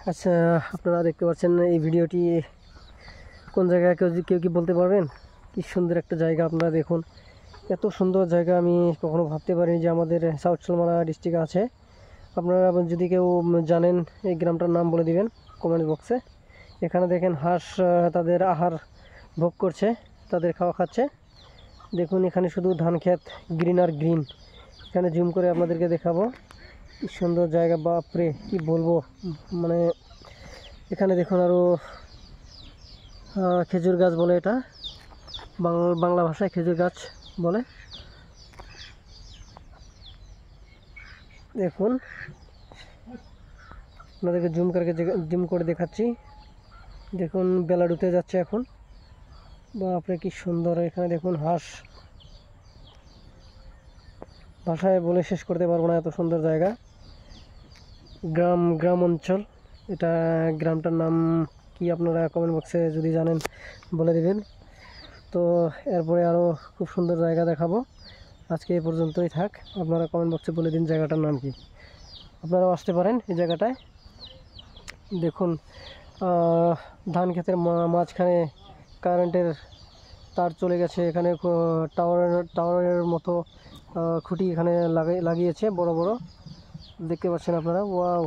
আচ্ছা, আপনারা দেখতে পাচ্ছেন এই ভিডিওটি কোন জায়গায়, কেউ কি বলতে পারবেন? কি সুন্দর একটা জায়গা, আপনারা দেখুন। এত সুন্দর জায়গা আমি কখনো ভাবতে পারিনি যে আমাদের সাউথ সালমারা ডিস্ট্রিক্টে আছে। আপনারা যদি কেউ জানেন এই গ্রামটার নাম বলে দিবেন কমেন্ট বক্সে। এখানে দেখেন হাঁস তাদের আহার ভোগ করছে, তাদের খাওয়া খাচ্ছে। দেখুন এখানে শুধু ধান ক্ষেত, গ্রিন আর গ্রিন। এখানে জুম করে আপনাদেরকে দেখাবো কি সুন্দর জায়গা, বাপরে কি বলবো। মানে এখানে দেখুন আরও খেজুর গাছ বলে, এটা বাংলা ভাষায় খেজুর গাছ বলে। দেখুন আপনাদেরকে জুম করে দেখাচ্ছি। দেখুন বেলা ডুবতে যাচ্ছে এখন, বাপরে কি সুন্দর। এখানে দেখুন হাঁস, ভাষায় বলে শেষ করতে পারবো না, এত সুন্দর জায়গা। গ্রাম অঞ্চল এটা। গ্রামটার নাম কি আপনারা কমেন্ট বক্সে যদি জানেন বলে দিবেন। তো এরপরে আরও খুব সুন্দর জায়গা দেখাবো। আজকে এই পর্যন্তই থাক। আপনারা কমেন্ট বক্সে বলে দিন জায়গাটার নাম কি। আপনারাও আসতে পারেন এই জায়গাটায়। দেখুন ধান ক্ষেতের মাঝখানে কারেন্টের তার চলে গেছে। এখানে টাওয়ারের মতো খুঁটি এখানে লাগিয়েছে বড় বড়, দেখতে পাচ্ছেন আপনারা। ওয়াও।